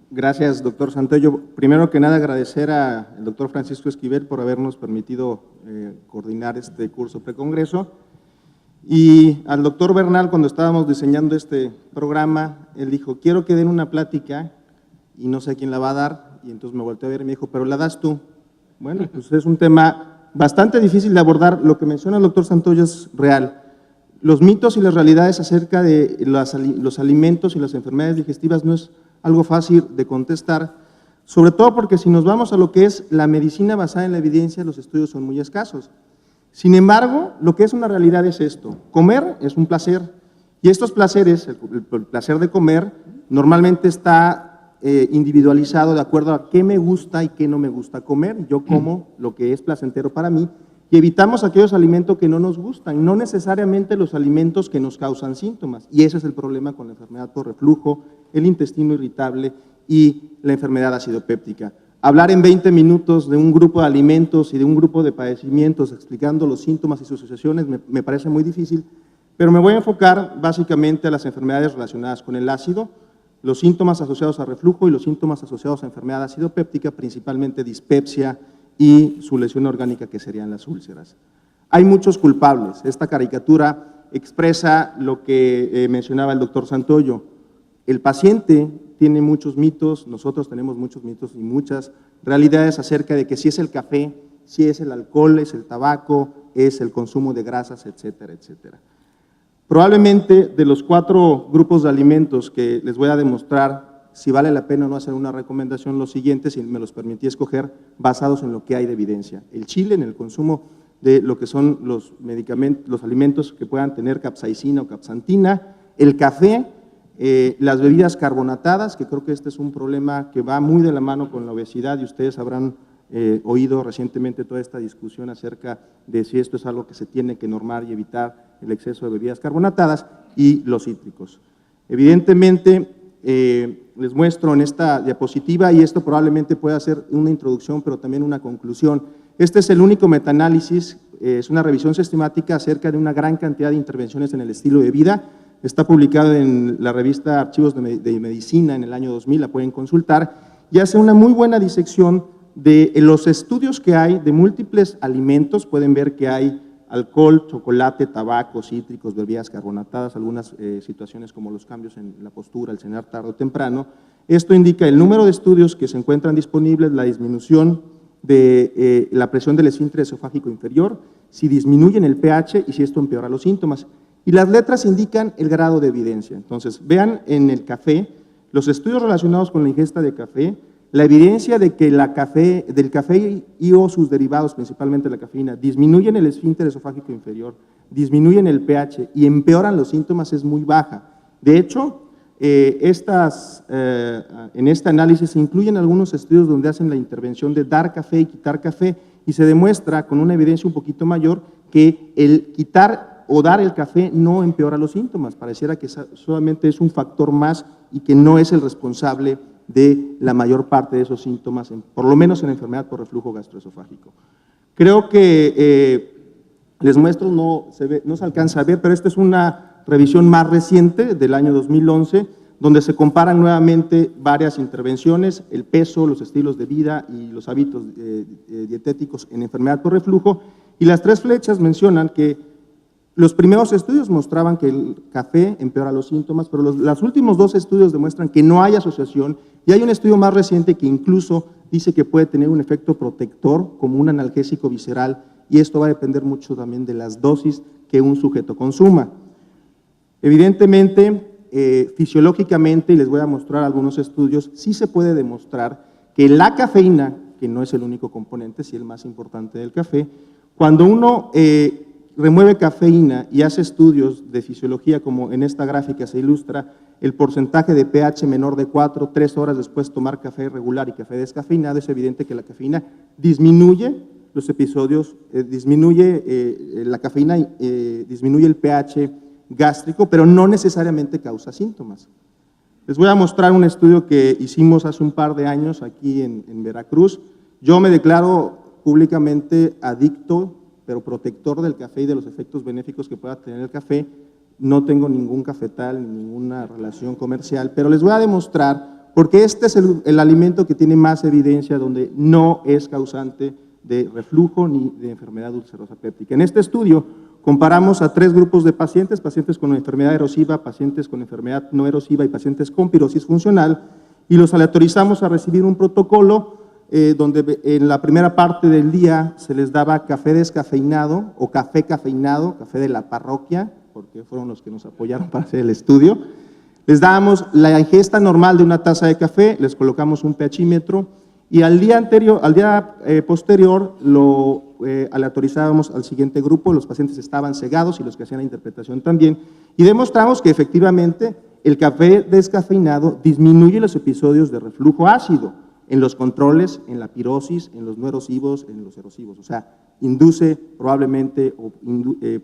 Gracias, doctor Santoyo. Primero que nada, agradecer al doctor Francisco Esquivel por habernos permitido coordinar este curso precongreso. Y al doctor Bernal, cuando estábamos diseñando este programa, él dijo, quiero que den una plática y no sé quién la va a dar. Y entonces me volteé a ver y me dijo, pero la das tú. Bueno, pues es un tema bastante difícil de abordar. Lo que menciona el doctor Santoyo es real. Los mitos y las realidades acerca de los alimentos y las enfermedades digestivas no es algo fácil de contestar, sobre todo porque si nos vamos a lo que es la medicina basada en la evidencia, los estudios son muy escasos. Sin embargo, lo que es una realidad es esto: comer es un placer, y estos placeres, el placer de comer, normalmente está individualizado de acuerdo a qué me gusta y qué no me gusta comer. Yo como lo que es placentero para mí, y evitamos aquellos alimentos que no nos gustan, no necesariamente los alimentos que nos causan síntomas, y ese es el problema con la enfermedad por reflujo, el intestino irritable y la enfermedad acidopéptica. Hablar en 20 minutos de un grupo de alimentos y de un grupo de padecimientos explicando los síntomas y sus asociaciones me parece muy difícil, pero me voy a enfocar básicamente a las enfermedades relacionadas con el ácido, los síntomas asociados a reflujo y los síntomas asociados a enfermedad acidopéptica, principalmente dispepsia y su lesión orgánica, que serían las úlceras. Hay muchos culpables. Esta caricatura expresa lo que mencionaba el doctor Santoyo. El paciente tiene muchos mitos, nosotros tenemos muchos mitos y muchas realidades acerca de que si es el café, si es el alcohol, es el tabaco, es el consumo de grasas, etcétera, etcétera. Probablemente de los 4 grupos de alimentos que les voy a demostrar si vale la pena o no hacer una recomendación, los siguientes, si me los permití escoger, basados en lo que hay de evidencia. El chile en el consumo de lo que son los medicamentos, los alimentos que puedan tener capsaicina o capsantina, el café, las bebidas carbonatadas, que creo que este es un problema que va muy de la mano con la obesidad, y ustedes habrán oído recientemente toda esta discusión acerca de si esto es algo que se tiene que normar y evitar el exceso de bebidas carbonatadas, y los cítricos. Evidentemente, les muestro en esta diapositiva, y esto probablemente pueda ser una introducción, pero también una conclusión. Este es el único metaanálisis, es una revisión sistemática acerca de una gran cantidad de intervenciones en el estilo de vida. Está publicado en la revista Archivos de Medicina en el año 2000, la pueden consultar, y hace una muy buena disección de los estudios que hay de múltiples alimentos. Pueden ver que hay alcohol, chocolate, tabaco, cítricos, bebidas carbonatadas, algunas situaciones como los cambios en la postura, el cenar tarde o temprano. Esto indica el número de estudios que se encuentran disponibles, la disminución de la presión del esfínter esofágico inferior, si disminuyen el pH y si esto empeora los síntomas. Y las letras indican el grado de evidencia. Entonces, vean en el café, los estudios relacionados con la ingesta de café, la evidencia de que del café y o sus derivados, principalmente la cafeína, disminuyen el esfínter esofágico inferior, disminuyen el pH y empeoran los síntomas es muy baja. De hecho, en este análisis se incluyen algunos estudios donde hacen la intervención de dar café y quitar café, y se demuestra con una evidencia un poquito mayor que el quitar o dar el café no empeora los síntomas. Pareciera que solamente es un factor más y que no es el responsable de la mayor parte de esos síntomas, por lo menos en la enfermedad por reflujo gastroesofágico. Creo que les muestro, no se alcanza a ver, pero esta es una revisión más reciente del año 2011, donde se comparan nuevamente varias intervenciones, el peso, los estilos de vida y los hábitos dietéticos en enfermedad por reflujo, y las 3 flechas mencionan que los primeros estudios mostraban que el café empeora los síntomas, pero los últimos 2 estudios demuestran que no hay asociación, y hay un estudio más reciente que incluso dice que puede tener un efecto protector como un analgésico visceral, y esto va a depender mucho también de las dosis que un sujeto consuma. Evidentemente, fisiológicamente, y les voy a mostrar algunos estudios, sí se puede demostrar que la cafeína, que no es el único componente, sí el más importante del café, cuando uno remueve cafeína y hace estudios de fisiología, como en esta gráfica se ilustra, el porcentaje de pH menor de 4, 3 horas después tomar café regular y café descafeinado, es evidente que la cafeína disminuye los episodios, la cafeína disminuye el pH gástrico, pero no necesariamente causa síntomas. Les voy a mostrar un estudio que hicimos hace un par de años aquí en Veracruz. Yo me declaro públicamente adicto, pero protector del café y de los efectos benéficos que pueda tener el café. No tengo ningún cafetal ni ninguna relación comercial, pero les voy a demostrar porque este es el alimento que tiene más evidencia donde no es causante de reflujo ni de enfermedad ulcerosa péptica. En este estudio comparamos a 3 grupos de pacientes, pacientes con enfermedad erosiva, pacientes con enfermedad no erosiva y pacientes con pirosis funcional, y los aleatorizamos a recibir un protocolo donde en la primera parte del día se les daba café descafeinado o café cafeinado, café de la parroquia, porque fueron los que nos apoyaron para hacer el estudio. Les dábamos la ingesta normal de una taza de café, les colocamos un pHímetro y al día posterior lo aleatorizábamos al siguiente grupo, los pacientes estaban cegados y los que hacían la interpretación también, y demostramos que efectivamente el café descafeinado disminuye los episodios de reflujo ácido en los controles, en la pirosis, en los no erosivos, en los erosivos, o sea, induce probablemente o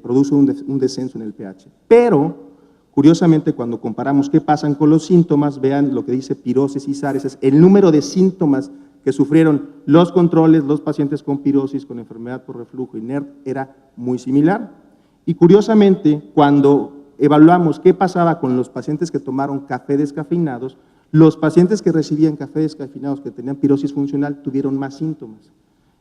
produce un descenso en el pH. Pero, curiosamente, cuando comparamos qué pasan con los síntomas, vean lo que dice pirosis y SARS, es el número de síntomas que sufrieron los controles, los pacientes con pirosis, con enfermedad por reflujo inerte, era muy similar. Y curiosamente, cuando evaluamos qué pasaba con los pacientes que tomaron café descafeinados, los pacientes que recibían café descafeinados que tenían pirosis funcional tuvieron más síntomas.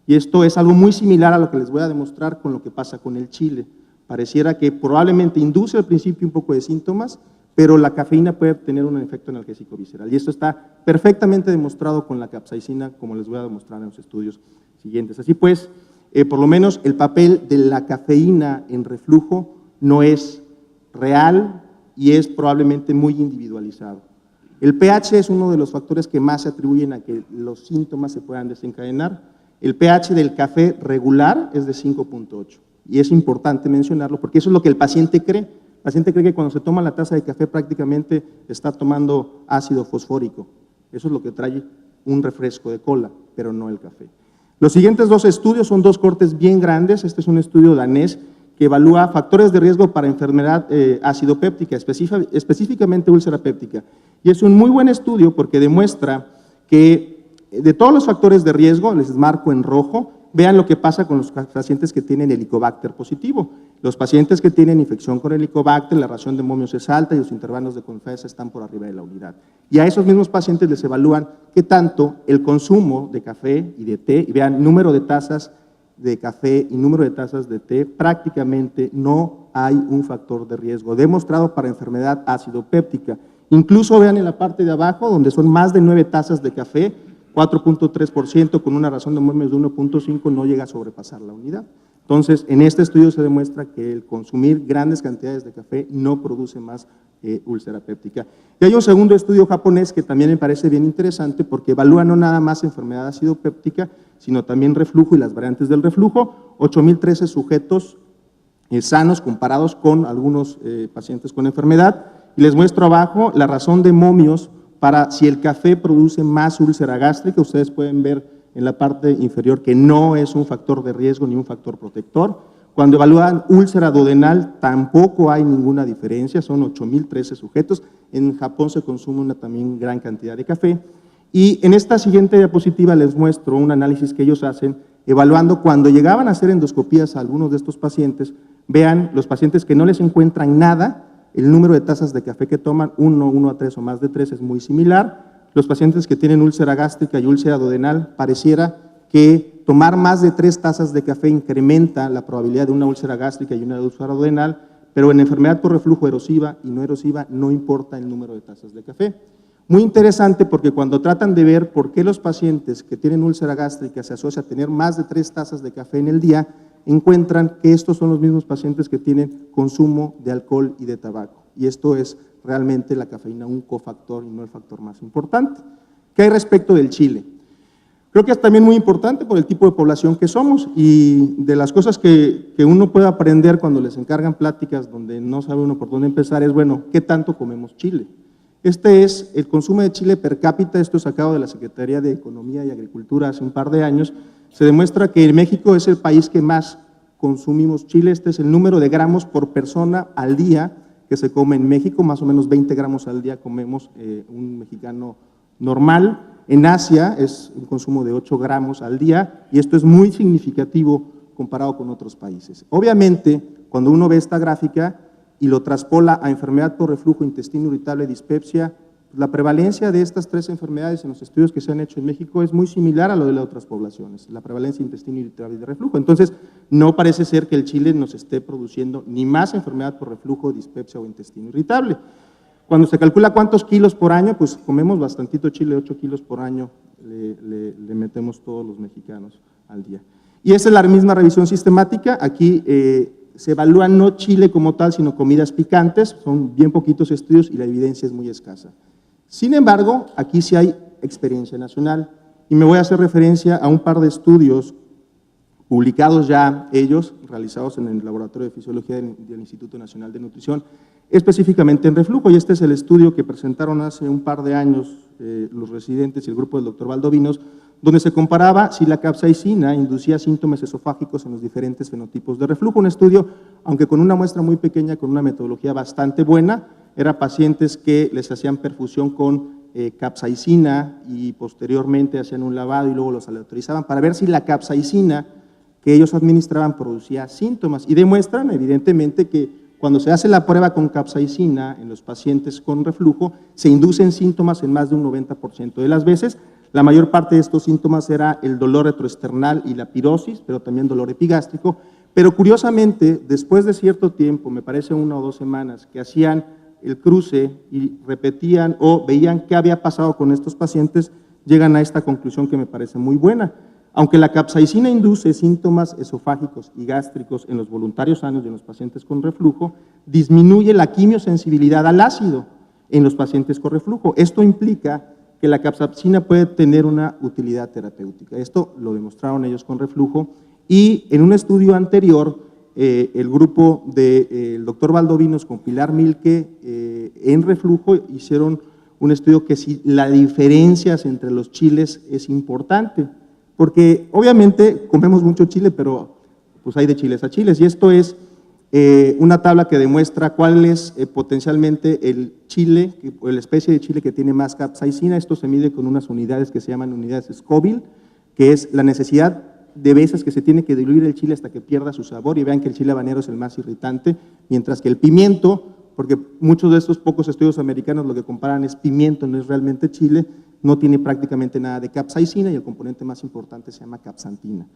Y esto es algo muy similar a lo que les voy a demostrar con lo que pasa con el chile. Pareciera que probablemente induce al principio un poco de síntomas, pero la cafeína puede tener un efecto analgésico visceral. Y esto está perfectamente demostrado con la capsaicina, como les voy a demostrar en los estudios siguientes. Así pues, por lo menos el papel de la cafeína en reflujo no es real y es probablemente muy individualizado. El pH es uno de los factores que más se atribuyen a que los síntomas se puedan desencadenar. El pH del café regular es de 5.8 y es importante mencionarlo porque eso es lo que el paciente cree. El paciente cree que cuando se toma la taza de café prácticamente está tomando ácido fosfórico. Eso es lo que trae un refresco de cola, pero no el café. Los siguientes 2 estudios son 2 cortes bien grandes. Este es un estudio danés que evalúa factores de riesgo para enfermedad acidopéptica, específicamente úlcera péptica. Y es un muy buen estudio porque demuestra que de todos los factores de riesgo, les marco en rojo, vean lo que pasa con los pacientes que tienen Helicobacter positivo. Los pacientes que tienen infección con Helicobacter, la ración de momios es alta y los intervalos de confianza están por arriba de la unidad. Y a esos mismos pacientes les evalúan qué tanto el consumo de café y de té, y vean número de tazas de café y número de tazas de té, prácticamente no hay un factor de riesgo demostrado para enfermedad acidopéptica. Incluso vean en la parte de abajo, donde son más de 9 tazas de café, 4.3% con una razón de momios de 1.5 no llega a sobrepasar la unidad. Entonces, en este estudio se demuestra que el consumir grandes cantidades de café no produce más úlcera péptica. Y hay un segundo estudio japonés que también me parece bien interesante porque evalúa no nada más enfermedad acidopéptica, sino también reflujo y las variantes del reflujo, 8.013 sujetos sanos comparados con algunos pacientes con enfermedad. Y les muestro abajo la razón de momios para si el café produce más úlcera gástrica. Ustedes pueden ver en la parte inferior que no es un factor de riesgo ni un factor protector. Cuando evalúan úlcera duodenal tampoco hay ninguna diferencia, son 8.013 sujetos. En Japón se consume una también gran cantidad de café. Y en esta siguiente diapositiva les muestro un análisis que ellos hacen evaluando cuando llegaban a hacer endoscopías a algunos de estos pacientes. Vean los pacientes que no les encuentran nada, el número de tazas de café que toman, 1 a 3 o más de 3 es muy similar. Los pacientes que tienen úlcera gástrica y úlcera duodenal, pareciera que tomar más de 3 tazas de café incrementa la probabilidad de una úlcera gástrica y una úlcera duodenal, pero en enfermedad por reflujo erosiva y no erosiva no importa el número de tazas de café. Muy interesante porque cuando tratan de ver por qué los pacientes que tienen úlcera gástrica se asocia a tener más de 3 tazas de café en el día, encuentran que estos son los mismos pacientes que tienen consumo de alcohol y de tabaco. Y esto es realmente la cafeína un cofactor y no el factor más importante. ¿Qué hay respecto del chile? Creo que es también muy importante por el tipo de población que somos y de las cosas que uno puede aprender cuando les encargan pláticas donde no sabe uno por dónde empezar es, bueno, ¿qué tanto comemos chile? Este es el consumo de chile per cápita, esto es sacado de la Secretaría de Economía y Agricultura hace un par de años. Se demuestra que México es el país que más consumimos chile, este es el número de gramos por persona al día que se come en México, más o menos 20 gramos al día comemos un mexicano normal. En Asia es un consumo de 8 gramos al día y esto es muy significativo comparado con otros países. Obviamente, cuando uno ve esta gráfica y lo traspola a enfermedad por reflujo, intestino irritable, dispepsia, la prevalencia de estas 3 enfermedades en los estudios que se han hecho en México es muy similar a lo de las otras poblaciones, la prevalencia de intestino irritable y de reflujo. Entonces, no parece ser que el chile nos esté produciendo ni más enfermedad por reflujo, dispepsia o intestino irritable. Cuando se calcula cuántos kilos por año, pues comemos bastantito chile, 8 kilos por año le metemos todos los mexicanos al día. Y esa es la misma revisión sistemática. Aquí se evalúa no chile como tal, sino comidas picantes, son bien poquitos estudios y la evidencia es muy escasa. Sin embargo, aquí sí hay experiencia nacional y me voy a hacer referencia a un par de estudios publicados ya ellos, realizados en el Laboratorio de Fisiología del Instituto Nacional de Nutrición, específicamente en reflujo, y este es el estudio que presentaron hace un par de años los residentes y el grupo del doctor Valdovinos, donde se comparaba si la capsaicina inducía síntomas esofágicos en los diferentes fenotipos de reflujo. Un estudio, aunque con una muestra muy pequeña, con una metodología bastante buena, era pacientes que les hacían perfusión con capsaicina y posteriormente hacían un lavado y luego los aleatorizaban para ver si la capsaicina que ellos administraban producía síntomas, y demuestran evidentemente que cuando se hace la prueba con capsaicina en los pacientes con reflujo, se inducen síntomas en más de un 90% de las veces. La mayor parte de estos síntomas era el dolor retroesternal y la pirosis, pero también dolor epigástrico, pero curiosamente, después de cierto tiempo, me parece 1 o 2 semanas, que hacían el cruce y repetían o veían qué había pasado con estos pacientes, llegan a esta conclusión que me parece muy buena. Aunque la capsaicina induce síntomas esofágicos y gástricos en los voluntarios sanos y en los pacientes con reflujo, disminuye la quimiosensibilidad al ácido en los pacientes con reflujo. Esto implica que la capsaicina puede tener una utilidad terapéutica. Esto lo demostraron ellos con reflujo, y en un estudio anterior, el grupo del doctor Valdovinos con Pilar Milke en reflujo hicieron un estudio que si la diferencia entre los chiles es importante, porque obviamente comemos mucho chile, pero pues hay de chiles a chiles, y esto es una tabla que demuestra cuál es potencialmente el chile, o la especie de chile que tiene más capsaicina. Esto se mide con unas unidades que se llaman unidades Scoville, que es la necesidad de veces que se tiene que diluir el chile hasta que pierda su sabor, y vean que el chile habanero es el más irritante, mientras que el pimiento, porque muchos de estos pocos estudios americanos lo que comparan es pimiento, no es realmente chile, no tiene prácticamente nada de capsaicina y el componente más importante se llama capsantina.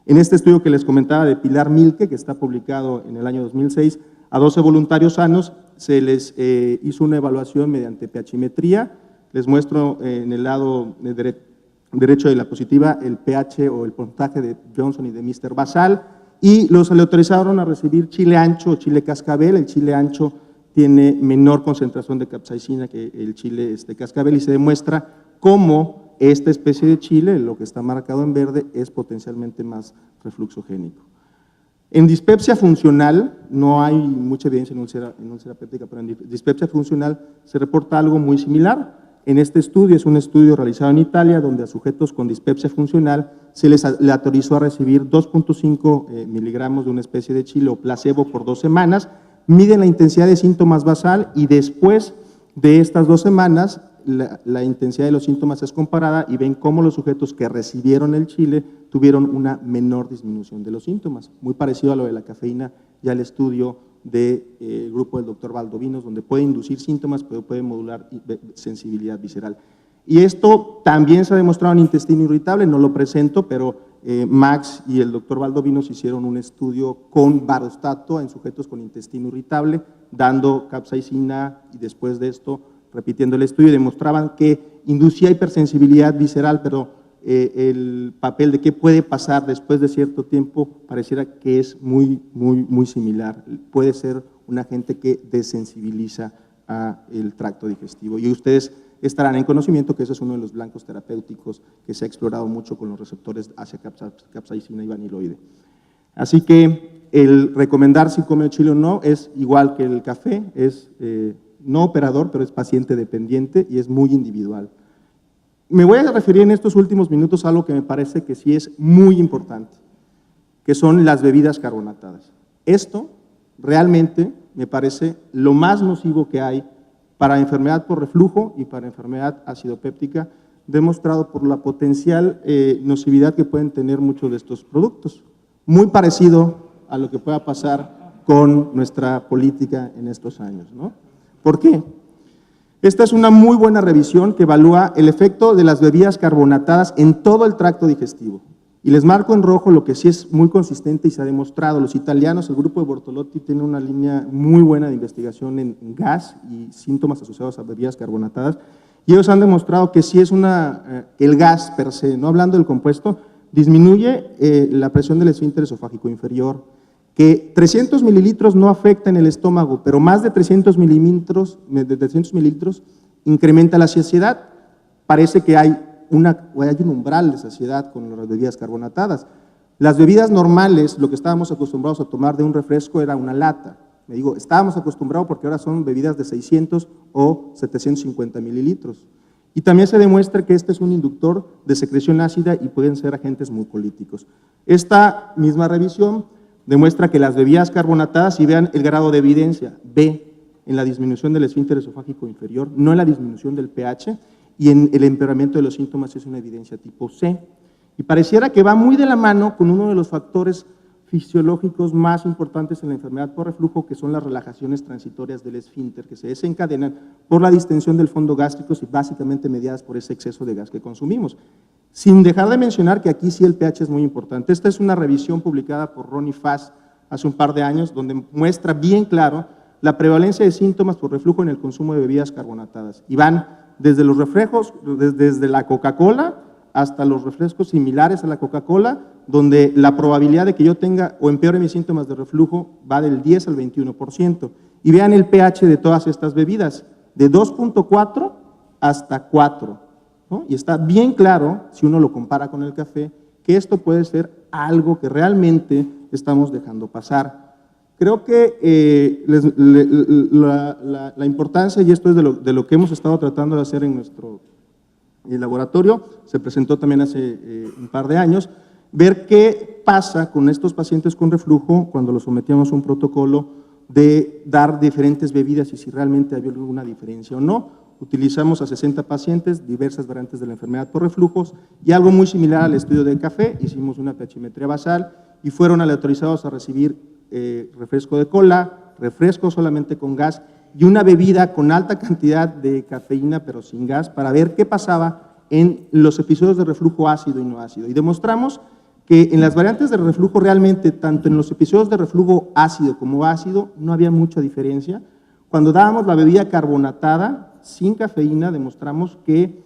En este estudio que les comentaba de Pilar Milke, que está publicado en el año 2006, a 12 voluntarios sanos se les hizo una evaluación mediante pHimetría. Les muestro en el lado derecho de la diapositiva el pH o el puntaje de Johnson y de Mr. Basal, y los autorizaron a recibir chile ancho o chile cascabel. El chile ancho tiene menor concentración de capsaicina que el chile cascabel, y se demuestra cómo esta especie de chile, lo que está marcado en verde, es potencialmente más refluxogénico. En dispepsia funcional, no hay mucha evidencia en úlcera péptica, pero en dispepsia funcional se reporta algo muy similar. En este estudio, es un estudio realizado en Italia, donde a sujetos con dispepsia funcional se les autorizó a recibir 2.5 miligramos de una especie de chile o placebo por 2 semanas, miden la intensidad de síntomas basal, y después de estas 2 semanas la intensidad de los síntomas es comparada y ven cómo los sujetos que recibieron el chile tuvieron una menor disminución de los síntomas, muy parecido a lo de la cafeína y al estudio del grupo del doctor Valdovinos, donde puede inducir síntomas, pero puede modular sensibilidad visceral. Y esto también se ha demostrado en intestino irritable, no lo presento, pero Max y el doctor Valdovinos hicieron un estudio con varostato en sujetos con intestino irritable, dando capsaicina, y después de esto repitiendo el estudio, demostraban que inducía hipersensibilidad visceral, pero el papel de qué puede pasar después de cierto tiempo pareciera que es muy similar. Puede ser un agente que desensibiliza el tracto digestivo, y ustedes estarán en conocimiento que ese es uno de los blancos terapéuticos que se ha explorado mucho con los receptores hacia capsaicina y vaniloide. Así que el recomendar si come chile o no es igual que el café, es no operador, pero es paciente dependiente y es muy individual. Me voy a referir en estos últimos minutos a algo que me parece que sí es muy importante, que son las bebidas carbonatadas. Esto realmente me parece lo más nocivo que hay para enfermedad por reflujo y para enfermedad acidopéptica, demostrado por la potencial nocividad que pueden tener muchos de estos productos. Muy parecido a lo que pueda pasar con nuestra política en estos años, ¿no? ¿Por qué? Esta es una muy buena revisión que evalúa el efecto de las bebidas carbonatadas en todo el tracto digestivo. Y les marco en rojo lo que sí es muy consistente y se ha demostrado. Los italianos, el grupo de Bortolotti, tiene una línea muy buena de investigación en gas y síntomas asociados a bebidas carbonatadas. Y ellos han demostrado que sí es el gas per se, no hablando del compuesto, disminuye la presión del esfínter esofágico inferior, que 300 mililitros no afecta en el estómago, pero más de 300 mililitros incrementa la saciedad. Parece que hay un umbral de saciedad con las bebidas carbonatadas. Las bebidas normales, lo que estábamos acostumbrados a tomar de un refresco era una lata. Me digo, estábamos acostumbrados porque ahora son bebidas de 600 o 750 mililitros. Y también se demuestra que este es un inductor de secreción ácida y pueden ser agentes mucolíticos. Esta misma revisión demuestra que las bebidas carbonatadas, y vean el grado de evidencia, B, en la disminución del esfínter esofágico inferior, no en la disminución del pH, y en el empeoramiento de los síntomas es una evidencia tipo C. Y pareciera que va muy de la mano con uno de los factores fisiológicos más importantes en la enfermedad por reflujo, que son las relajaciones transitorias del esfínter, que se desencadenan por la distensión del fondo gástrico y básicamente mediadas por ese exceso de gas que consumimos. Sin dejar de mencionar que aquí sí el pH es muy importante. Esta es una revisión publicada por Ronnie Fass hace un par de años, donde muestra bien claro la prevalencia de síntomas por reflujo en el consumo de bebidas carbonatadas. Y van desde los refrescos, desde la Coca-Cola hasta los refrescos similares a la Coca-Cola, donde la probabilidad de que yo tenga o empeore mis síntomas de reflujo va del 10 al 21%. Y vean el pH de todas estas bebidas, de 2.4 hasta 4, ¿no? Y está bien claro, si uno lo compara con el café, que esto puede ser algo que realmente estamos dejando pasar. Creo que la importancia, y esto es de lo que hemos estado tratando de hacer en nuestro laboratorio, se presentó también hace un par de años, ver qué pasa con estos pacientes con reflujo cuando los sometíamos a un protocolo de dar diferentes bebidas y si realmente había alguna diferencia o no. Utilizamos a 60 pacientes, diversas variantes de la enfermedad por reflujos, y algo muy similar al estudio del café, hicimos una pHmetría basal y fueron aleatorizados a recibir refresco de cola, refresco solamente con gas y una bebida con alta cantidad de cafeína pero sin gas, para ver qué pasaba en los episodios de reflujo ácido y no ácido. Y demostramos que en las variantes de reflujo realmente, tanto en los episodios de reflujo ácido como ácido, no había mucha diferencia. Cuando dábamos la bebida carbonatada sin cafeína, demostramos que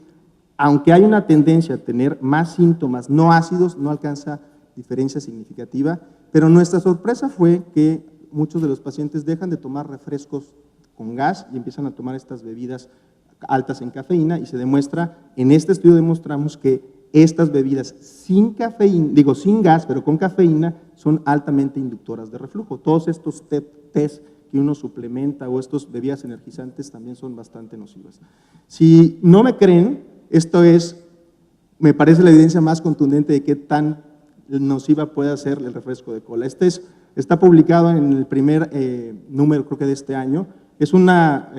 aunque hay una tendencia a tener más síntomas no ácidos, no alcanza diferencia significativa, pero nuestra sorpresa fue que muchos de los pacientes dejan de tomar refrescos con gas y empiezan a tomar estas bebidas altas en cafeína, y se demuestra, en este estudio demostramos que estas bebidas sin cafeína, sin gas, pero con cafeína, son altamente inductoras de reflujo. Todos estos test que uno suplementa o estas bebidas energizantes también son bastante nocivas. Si no me creen, me parece la evidencia más contundente de qué tan nociva puede ser el refresco de cola. Está publicado en el primer número, creo que de este año. Es una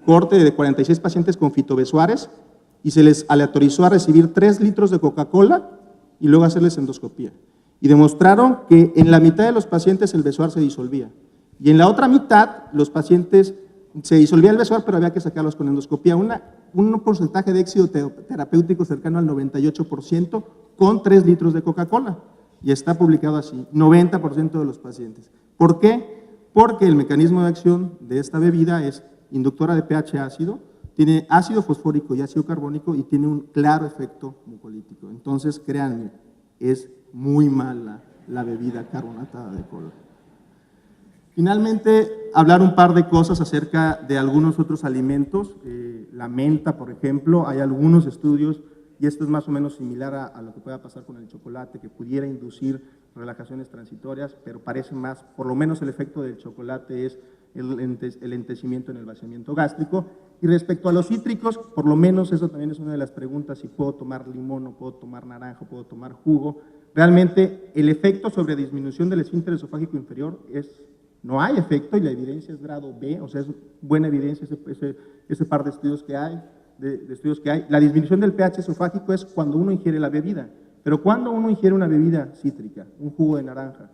corte de 46 pacientes con fitobesuares y se les aleatorizó a recibir 3 litros de Coca-Cola y luego hacerles endoscopía. Y demostraron que en la mitad de los pacientes el besuar se disolvía y en la otra mitad los pacientes se disolvía el besuar, pero había que sacarlos con endoscopía. Un porcentaje de éxito terapéutico cercano al 98% con 3 litros de Coca-Cola. Y está publicado así, 90% de los pacientes. ¿Por qué? Porque el mecanismo de acción de esta bebida es inductora de pH ácido, tiene ácido fosfórico y ácido carbónico y tiene un claro efecto mucolítico. Entonces, créanme, es muy mala la bebida carbonatada de cola. Finalmente, hablar un par de cosas acerca de algunos otros alimentos. La menta, por ejemplo, hay algunos estudios, y esto es más o menos similar a lo que pueda pasar con el chocolate, que pudiera inducir relajaciones transitorias, pero parece más, por lo menos el efecto del chocolate es el entecimiento en el vaciamiento gástrico. Y respecto a los cítricos, por lo menos eso también es una de las preguntas, si puedo tomar limón, o puedo tomar naranja, o puedo tomar jugo. Realmente el efecto sobre disminución del esfínter esofágico inferior no hay efecto, y la evidencia es grado B, o sea, es buena evidencia ese par de estudios que hay. La disminución del pH esofágico es cuando uno ingiere la bebida, pero cuando uno ingiere una bebida cítrica, un jugo de naranja,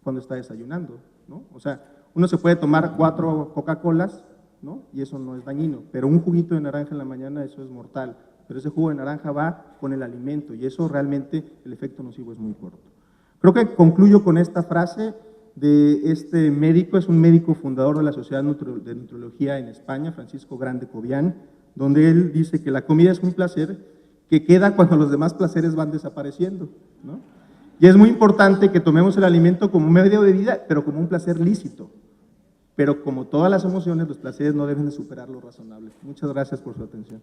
cuando está desayunando, ¿no? O sea, uno se puede tomar 4 Coca-Colas ¿no? Y eso no es dañino, pero un juguito de naranja en la mañana, eso es mortal, pero ese jugo de naranja va con el alimento y eso realmente el efecto nocivo es muy corto. Creo que concluyo con esta frase de este médico, es un médico fundador de la Sociedad de Nutriología en España, Francisco Grande Cobian, donde él dice que la comida es un placer que queda cuando los demás placeres van desapareciendo, ¿no? Y es muy importante que tomemos el alimento como un medio de vida, pero como un placer lícito. Pero como todas las emociones, los placeres no deben de superar lo razonable. Muchas gracias por su atención.